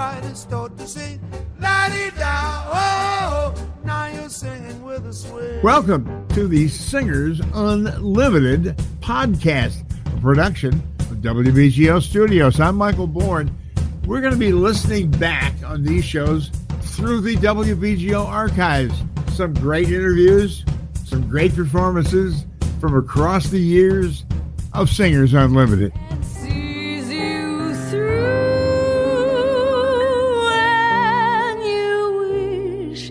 brightest thought to sing. La-dee-da, oh, now you're singing with a swing. Welcome to the Singers Unlimited podcast, a production of WBGO Studios. I'm Michael Bourne. We're going to be listening back on these shows through the WBGO archives. Some great interviews, some great performances from across the years of Singers Unlimited. Sees you through and you wish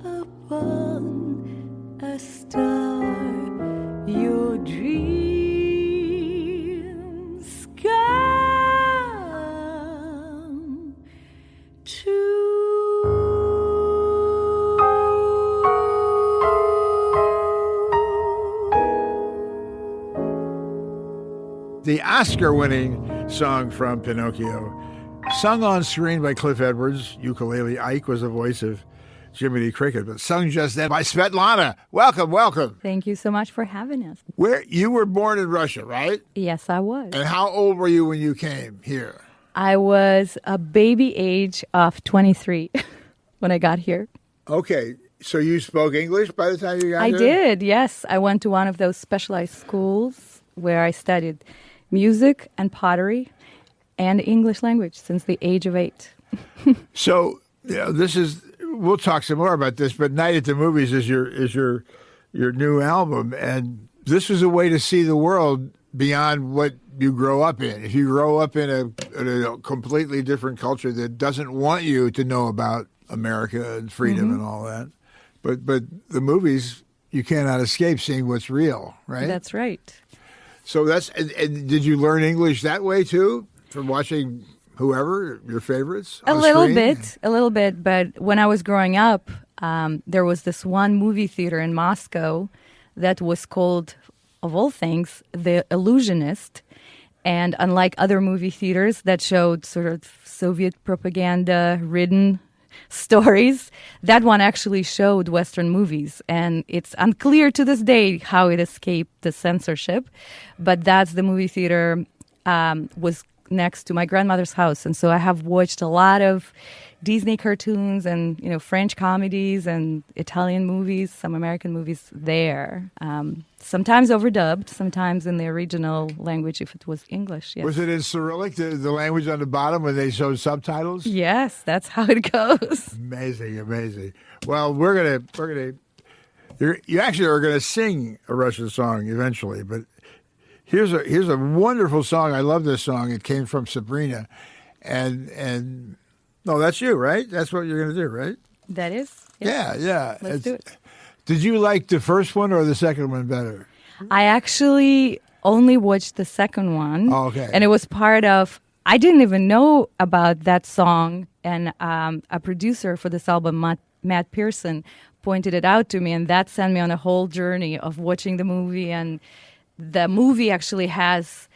upon a star, your dreams come true. The Oscar-winning song from Pinocchio, sung on screen by Cliff Edwards. Ukulele Ike was the voice of Jiminy Cricket, but sung just then by Svetlana. Welcome, welcome. Thank you so much for having us. Where you were born in Russia, right? Yes, I was. And how old were you when you came here? I was a baby age of 23 when I got here. Okay, so you spoke English by the time you got I here? did, yes. I went to one of those specialized schools where I studied music and pottery and English language since the age of 8. So, this is, we'll talk some more about this, but Night at the Movies is your new album, and this is a way to see the world beyond what you grow up in. If you grow up in a completely different culture that doesn't want you to know about America and freedom and all that, but the movies, you cannot escape seeing what's real, right? That's right. So and did you learn English that way too, from watching whoever, your favorites? A little bit. But when I was growing up, there was this one movie theater in Moscow that was called, of all things, The Illusionist. And unlike other movie theaters that showed sort of Soviet propaganda-ridden stories, that one actually showed Western movies. And it's unclear to this day how it escaped the censorship. But that's the movie theater was next to my grandmother's house. And so I have watched a lot of Disney cartoons and, French comedies and Italian movies, some American movies there. Sometimes overdubbed, sometimes in the original language if it was English. Yes. Was it in Cyrillic, the language on the bottom when they showed subtitles? Yes, that's how it goes. Amazing. Well, you actually are gonna sing a Russian song eventually, but here's a wonderful song. I love this song. It came from Sabrina, and no, that's you, right? That's what you're gonna do, right? That is. Yeah. Let's do it. Did you like the first one or the second one better? I actually only watched the second one. Oh, okay. And it was part of, I didn't even know about that song. And a producer for this album, Matt Pearson, pointed it out to me. And that sent me on a whole journey of watching the movie. And the movie actually has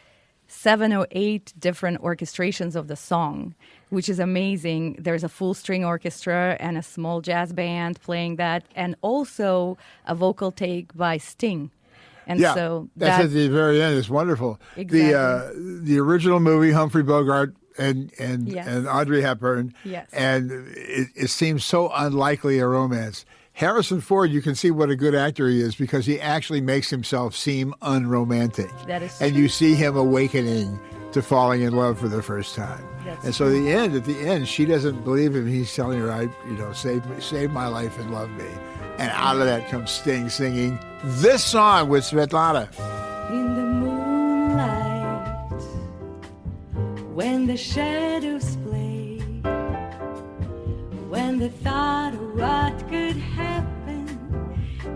7 or 8 different orchestrations of the song, which is amazing. There's a full string orchestra and a small jazz band playing that, and also a vocal take by Sting. And so that's at the very end. It's wonderful. Exactly. The original movie, Humphrey Bogart and Yes. Audrey Hepburn, Yes. and it seems so unlikely a romance. Harrison Ford, you can see what a good actor he is because he actually makes himself seem unromantic. That is and true. you see him awakening to falling in love for the first time. That's and so at the end, she doesn't believe him. He's telling her, save my life and love me. And out of that comes Sting singing this song with Svetlana. In the moonlight, when the shadows play, when the thought of what could happen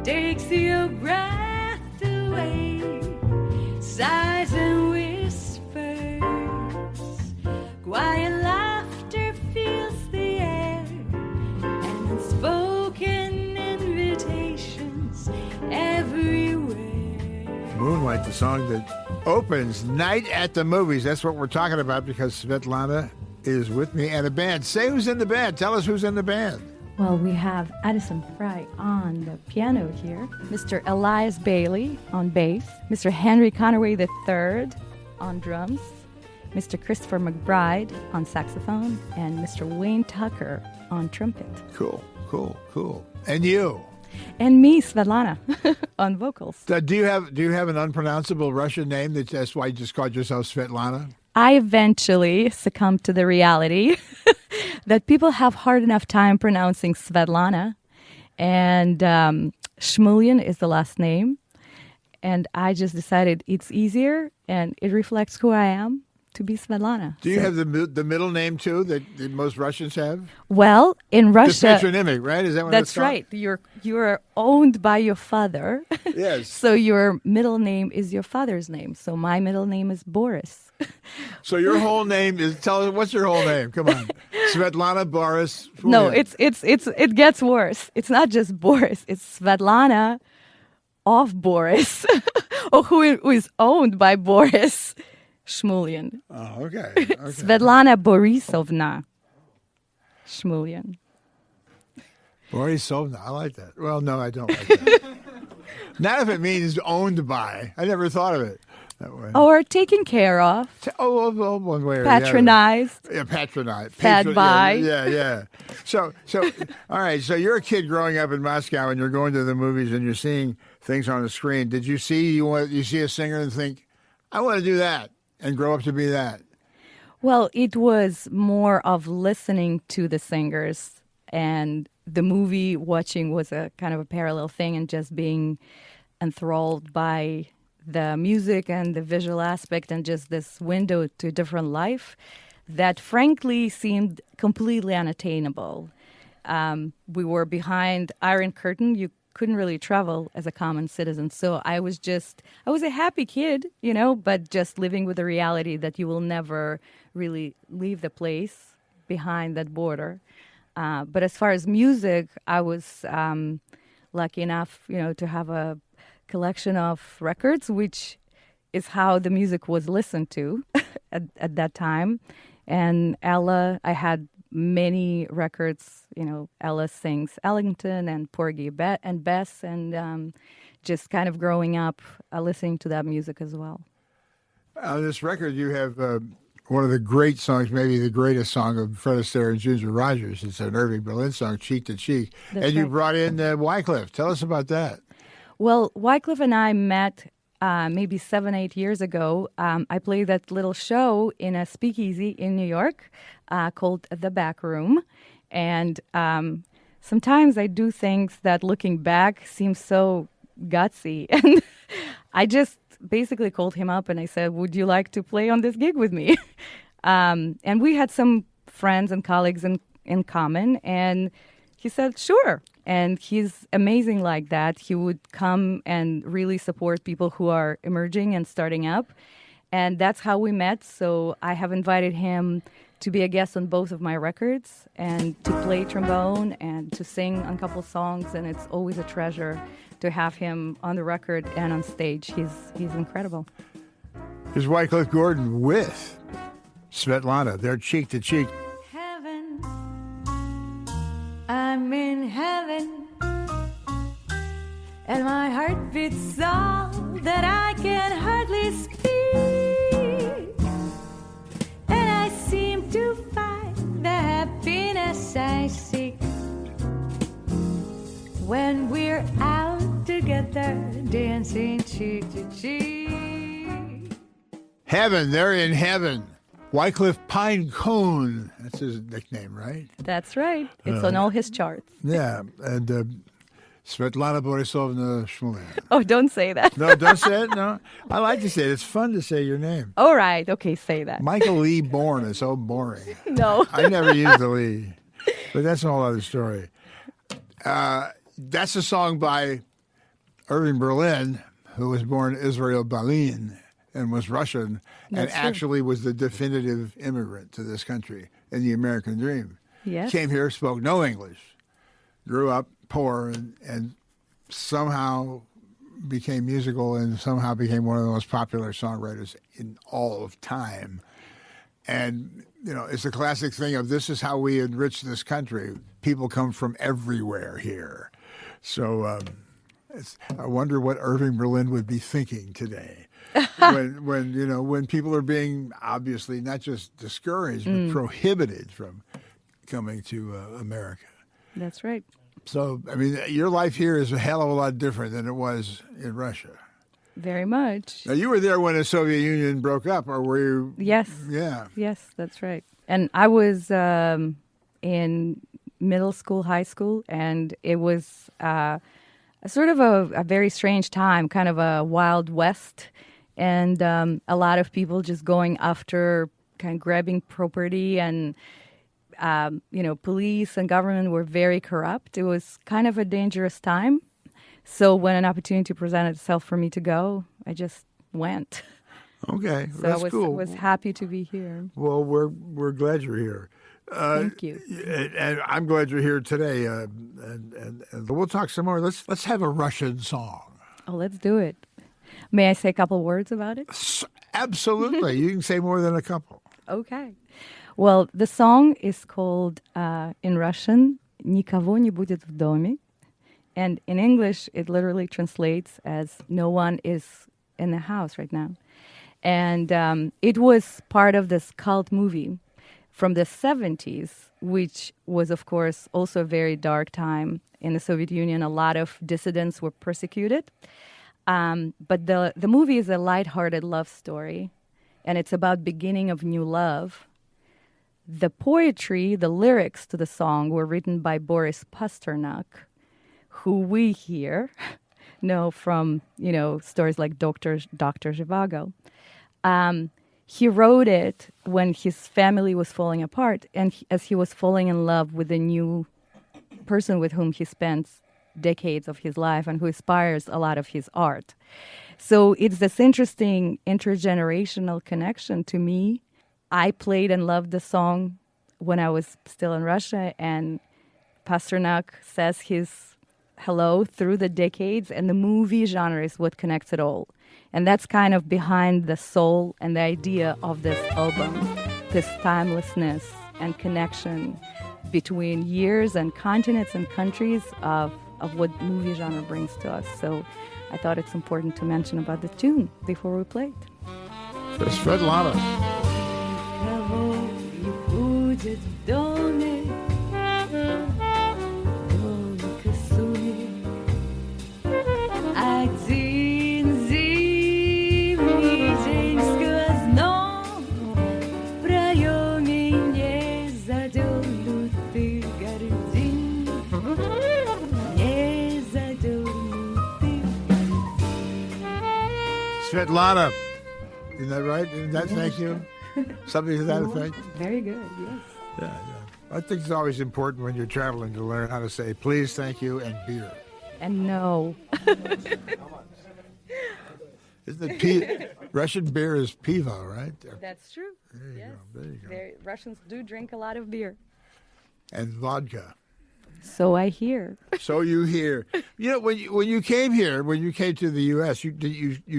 takes your breath away, sighs and whispers, quiet laughter fills the air, and unspoken invitations everywhere. Moonlight, the song that opens Night at the Movies. That's what we're talking about because Svetlana is with me and a band. Say who's in the band. Tell us who's in the band. Well, we have Addison Fry on the piano here, Mr. Elias Bailey on bass, Mr. Henry Conaway III on drums, Mr. Christopher McBride on saxophone, and Mr. Wayne Tucker on trumpet. Cool, cool, cool. And you? And me, Svetlana, on vocals. Do you have an unpronounceable Russian name that's why you just called yourself Svetlana? I eventually succumbed to the reality that people have hard enough time pronouncing Svetlana, and Shmulyan is the last name. And I just decided it's easier and it reflects who I am to be Svetlana. Do you have the middle name too that most Russians have? Well, in Russia, the patronymic, right? Is that what that's it's called? right. You're owned by your father. Yes. So your middle name is your father's name. So my middle name is Boris. So your whole name is, tell us, what's your whole name? Come on. Svetlana Boris. No, it gets worse. It's not just Boris. It's Svetlana of Boris, or who is owned by Boris Shmulyan. Oh, okay. Svetlana Borisovna Shmulyan. Borisovna, I like that. Well, no, I don't like that. Not if it means owned by. I never thought of it that way. Or taken care of. One way or patronized. the other. Yeah, patronized. Fed by. Yeah. So, all right. So you're a kid growing up in Moscow, and you're going to the movies, and you're seeing things on the screen. Did you see a singer and think, I want to do that, and grow up to be that? Well, it was more of listening to the singers, and the movie watching was a kind of a parallel thing, and just being enthralled by the music and the visual aspect and just this window to a different life that frankly seemed completely unattainable. We were behind Iron Curtain. You couldn't really travel as a common citizen. So I was a happy kid, but just living with the reality that you will never really leave the place behind that border. But as far as music, I was lucky enough, to have a collection of records, which is how the music was listened to at that time. And Ella, I had many records, Ella sings Ellington and Porgy and Bess, and just kind of growing up listening to that music as well. On this record, you have one of the great songs, maybe the greatest song of Fred Astaire and Ginger Rogers. It's an Irving Berlin song, Cheek to Cheek. That's and you right. brought in Wycliffe. Tell us about that. Well, Wycliffe and I met maybe 7-8 years ago. I played that little show in a speakeasy in New York called The Back Room. And sometimes I do things that, looking back, seem so gutsy. And I just basically called him up and I said, would you like to play on this gig with me? And we had some friends and colleagues in common. And he said, sure. And he's amazing like that. He would come and really support people who are emerging and starting up. And that's how we met. So I have invited him to be a guest on both of my records and to play trombone and to sing on a couple songs. And it's always a treasure to have him on the record and on stage. He's incredible. Here's Wycliffe Gordon with Svetlana. They're cheek to cheek. Heaven, I'm in heaven, and my heart beats so that I can hardly speak, and I seem to find the happiness I seek when we're out together dancing cheek to cheek. Heaven, they're in heaven. Wycliffe Pinecone. That's his nickname, right? That's right. It's on all his charts. Yeah. And Svetlana Borisovna Shmulyan. Oh, don't say that. No, don't say it. No. I like to say it. It's fun to say your name. All right. Okay, say that. Michael Lee Bourne is so boring. No. I never used the Lee. But that's a whole other story. That's a song by Irving Berlin, who was born Israel Balin and was Russian, and actually was the definitive immigrant to this country in the American dream. Yes. Came here, spoke no English, grew up poor, and somehow became musical and somehow became one of the most popular songwriters in all of time. And, it's a classic thing of this is how we enrich this country. People come from everywhere here. So I wonder what Irving Berlin would be thinking today. when people are being obviously not just discouraged but prohibited from coming to America. That's right. So, I mean, your life here is a hell of a lot different than it was in Russia. Very much. Now, you were there when the Soviet Union broke up, or were you? Yes. Yeah. Yes, that's right. And I was in middle school, high school, and it was a sort of a very strange time, kind of a Wild West, and a lot of people just going after kind of grabbing property, and police and government were very corrupt. It was kind of a dangerous time. So when an opportunity presented itself for me to go, I just went. Okay, So that's cool. I was happy to be here. Well, we're glad you're here. Thank you. And I'm glad you're here today. And we'll talk some more. Let's have a Russian song. Oh, let's do it. May I say a couple words about it? Absolutely. You can say more than a couple. Okay. Well, the song is called, in Russian, «Никого не будет в доме». And in English, it literally translates as «No one is in the house right now». And it was part of this cult movie from the 70s, which was, of course, also a very dark time in the Soviet Union. A lot of dissidents were persecuted. But the movie is a lighthearted love story, and it's about beginning of new love. The poetry, the lyrics to the song were written by Boris Pasternak, who we here know from, stories like Dr. Zhivago. He wrote it when his family was falling apart, and as he was falling in love with a new person with whom he spent decades of his life and who inspires a lot of his art. So it's this interesting intergenerational connection to me. I played and loved the song when I was still in Russia, and Pasternak says his hello through the decades, and the movie genre is what connects it all. And that's kind of behind the soul and the idea of this album, this timelessness and connection between years and continents and countries of what movie genre brings to us. So I thought it's important to mention about the tune before we play it. It's Svetlana. Никого не будет в доме, только сумерек. Один зимний день в сквозном проеме не задернутых гордин, не задернутых гордин. Svetlana. Isn't that right? Isn't that thank you? Something to that effect? Very good, yes. Yeah. I think it's always important when you're traveling to learn how to say please, thank you, and beer. And no. Isn't it Russian beer is pivo, right? That's true. There you go. There you go. Russians do drink a lot of beer. And vodka. So I hear. So you hear. When you came here, when you came to the U.S., you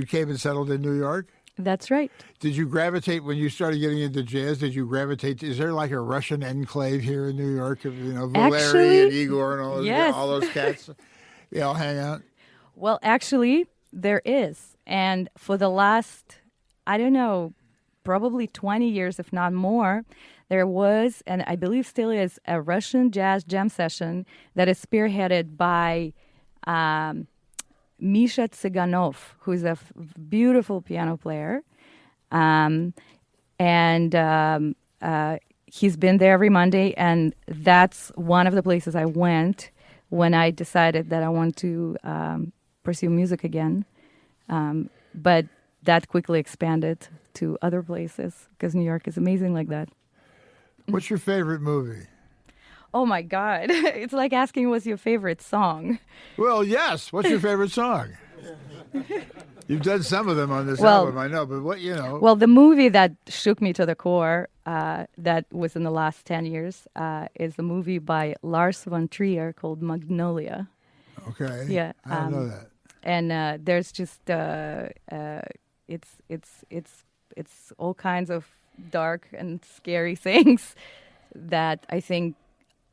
came and settled in New York? That's right. Did you gravitate, when you started getting into jazz, is there like a Russian enclave here in New York? Valeri Actually, and Igor and yes. all those cats? They all hang out? Well, actually, there is. And for the last, I don't know, probably 20 years, if not more, there was, and I believe still is, a Russian jazz jam session that is spearheaded by Misha Tsiganov, who is a beautiful piano player. He's been there every Monday, and that's one of the places I went when I decided that I want to pursue music again. But that quickly expanded to other places because New York is amazing like that. What's your favorite movie? Oh, my God. It's like asking what's your favorite song. Well, yes. What's your favorite song? You've done some of them on this album, I know, but what. Well, the movie that shook me to the core, that was in the last 10 years, is a movie by Lars von Trier called Magnolia. Okay. Yeah. I don't know that. And there's just, it's all kinds of dark and scary things that I think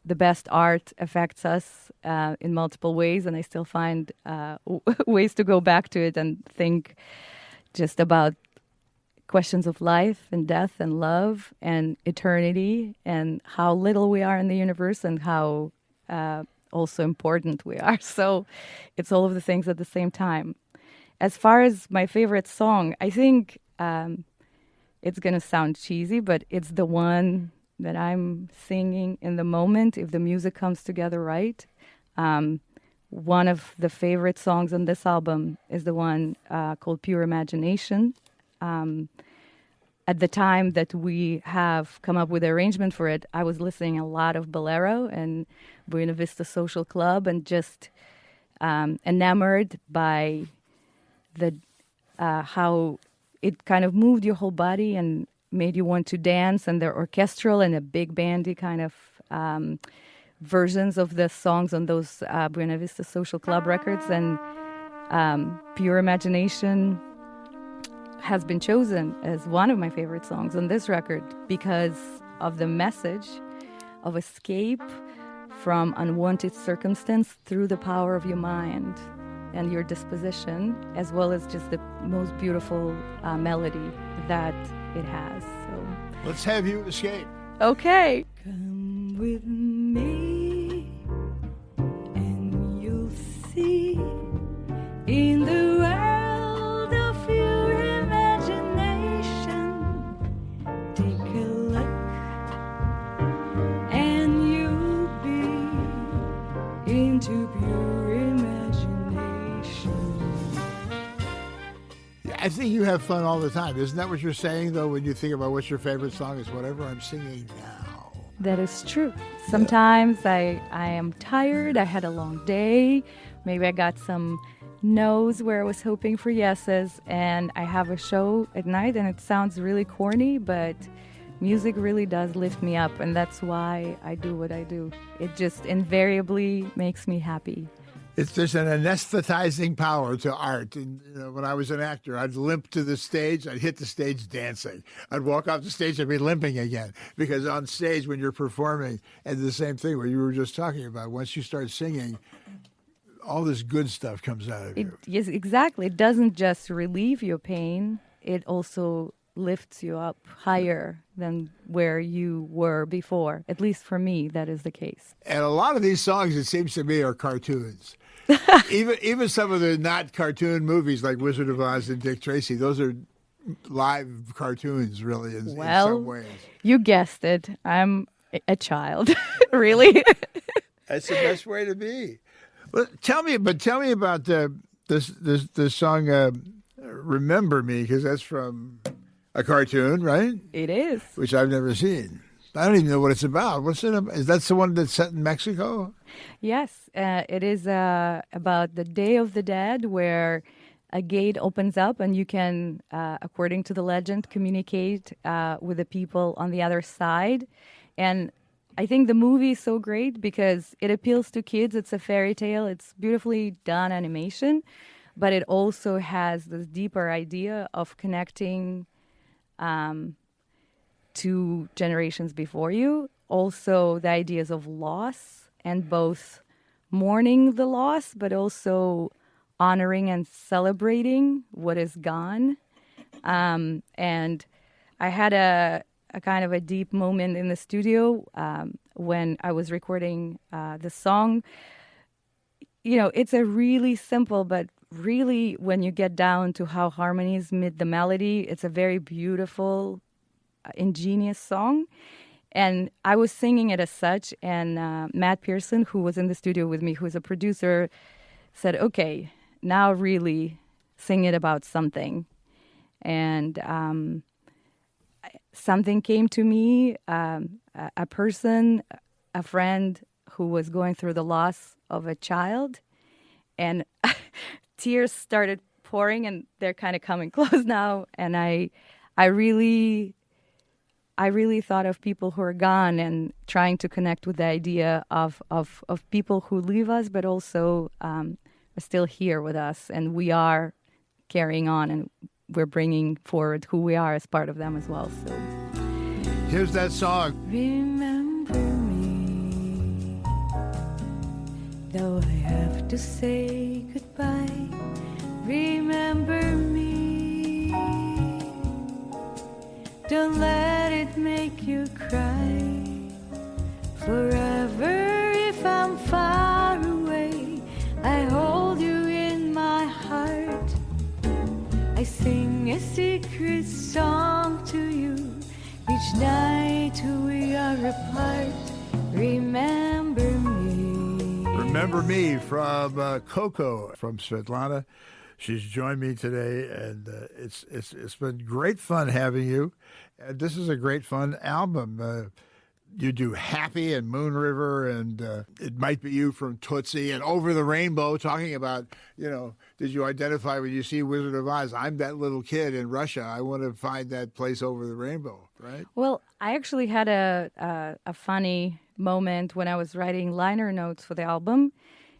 the best art affects us in multiple ways, and I still find ways to go back to it and think just about questions of life and death and love and eternity and how little we are in the universe and how also important we are. So it's all of the things at the same time. As far as my favorite song, I think it's going to sound cheesy, but it's the one that I'm singing in the moment if the music comes together right. One of the favorite songs on this album is the one called Pure Imagination. At the time that we have come up with the arrangement for it, I was listening a lot of Bolero and Buena Vista Social Club and just enamored by the how it kind of moved your whole body and made you want to dance, and they're orchestral and a big bandy kind of versions of the songs on those Buena Vista Social Club records. And Pure Imagination has been chosen as one of my favorite songs on this record because of the message of escape from unwanted circumstance through the power of your mind and your disposition, as well as just the most beautiful melody that it has. So Let's have you escape. okay. Come with me and you'll see in the world of your imagination. Take a look and you'll be into pure imagination. I think you have fun all the time. Isn't that what you're saying, though, when you think about what's your favorite song? Is whatever I'm singing now. That is true. Sometimes I am tired. I had a long day. Maybe I got some no's where I was hoping for yeses. And I have a show at night and it sounds really corny, but music really does lift me up. And that's why I do what I do. It just invariably makes me happy. There's an anesthetizing power to art. And when I was an actor, I'd limp to the stage. I'd hit the stage dancing. I'd walk off the stage and be limping again. Because on stage, when you're performing, and the same thing, what you were just talking about, once you start singing, all this good stuff comes out of you. Yes, exactly. It doesn't just relieve your pain. It also lifts you up higher than where you were before. At least for me, that is the case. And a lot of these songs, it seems to me, are cartoons. even some of the not cartoon movies like Wizard of Oz and Dick Tracy, those are live cartoons, really, in some ways. You guessed it. I'm a child, really. That's the best way to be. Well, tell me about the song "Remember Me," because that's from a cartoon, right? It is. Which I've never seen. I don't even know what it's about. What's it about? Is that the one that's set in Mexico? Yes, it is about the Day of the Dead, where a gate opens up and you can, according to the legend, communicate with the people on the other side. And I think the movie is so great because it appeals to kids. It's a fairy tale. It's beautifully done animation, but it also has this deeper idea of connecting to generations before you. Also, the ideas of loss and both mourning the loss, but also honoring and celebrating what is gone. And I had a kind of a deep moment in the studio when I was recording the song. It's a really simple, but really when you get down to how harmonies meet the melody, it's a very beautiful, ingenious song. And I was singing it as such, and Matt Pearson, who was in the studio with me, who's a producer, said, okay, now really sing it about something. And something came to me, a person, a friend who was going through the loss of a child, and tears started pouring, and they're kind of coming close now. And I really thought of people who are gone and trying to connect with the idea of people who leave us, but also are still here with us, and we are carrying on, and we're bringing forward who we are as part of them as well. So here's that song. Remember me, though I have to say goodbye. Remember me, Don't let it make you cry. Forever, if I'm far away, I hold you in my heart. I sing a secret song to you each night we are apart. Remember me. Remember Me from Coco, from Svetlana. She's joined me today, and it's been great fun having you. And this is a great fun album. You do Happy and Moon River, and It Might Be You from Tootsie, and Over the Rainbow, talking about, did you identify when you see Wizard of Oz? I'm that little kid in Russia. I want to find that place over the rainbow, right? Well, I actually had a funny moment when I was writing liner notes for the album,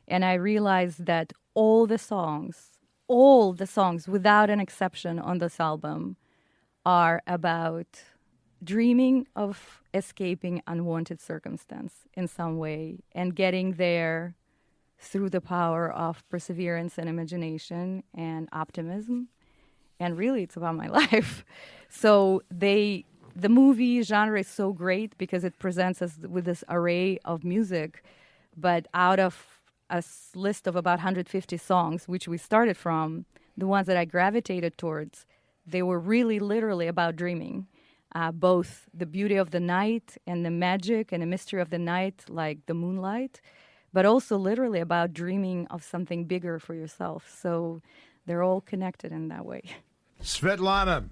and I realized that all the songs, without an exception on this album, are about dreaming of escaping unwanted circumstance in some way and getting there through the power of perseverance and imagination and optimism. And really, it's about my life. So the movie genre is so great because it presents us with this array of music, but out of a list of about 150 songs, which we started from, the ones that I gravitated towards, they were really literally about dreaming. Both the beauty of the night and the magic and the mystery of the night, like the moonlight, but also literally about dreaming of something bigger for yourself. So they're all connected in that way. Svetlana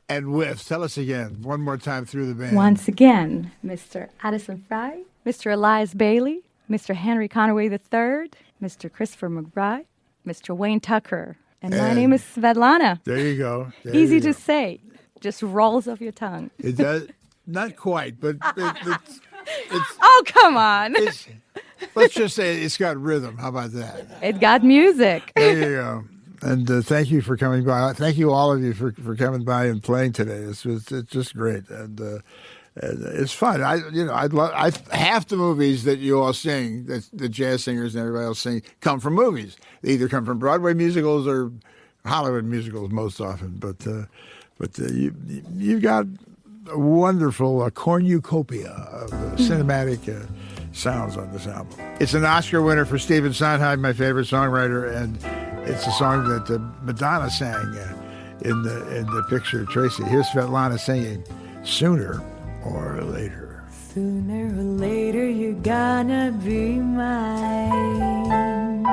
and With, tell us again, one more time through the band. Once again, Mr. Addison Fry, Mr. Elias Bailey, Mr. Henry Conaway III, Mr. Christopher McBride, Mr. Wayne Tucker, and my name is Svetlana. There you go. Easy to say. Just rolls off your tongue. It does, not quite, but it's oh, come on. Let's just say it's got rhythm. How about that? It got music. There you go. And thank you for coming by. Thank you, all of you, for coming by and playing today. It's just great, and it's fun. Half the movies that you all sing, that the jazz singers and everybody else sing, come from movies. They either come from Broadway musicals or Hollywood musicals most often. But you've got a wonderful cornucopia of cinematic sounds on this album. It's an Oscar winner for Stephen Sondheim, my favorite songwriter, and it's a song that Madonna sang in the picture, Tracy. Here's Svetlana singing, Sooner or Later. Sooner or later you're gonna be mine.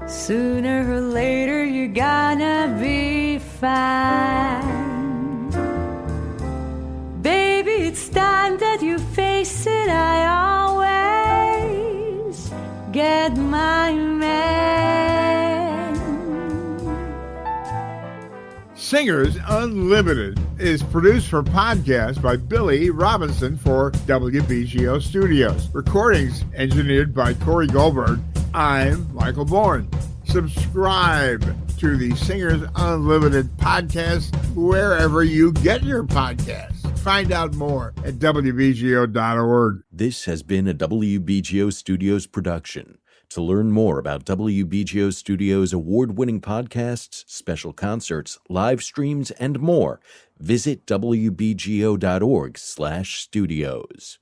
Sooner or later you're gonna be fine. Baby, it's time that you face it. I always get my man. Singers Unlimited is produced for podcast by Billy Robinson for WBGO Studios. Recordings engineered by Corey Goldberg. I'm Michael Bourne. Subscribe to the Singers Unlimited podcast wherever you get your podcasts. Find out more at WBGO.org. This has been a WBGO Studios production. To learn more about WBGO Studios' award-winning podcasts, special concerts, live streams, and more, visit WBGO.org/studios.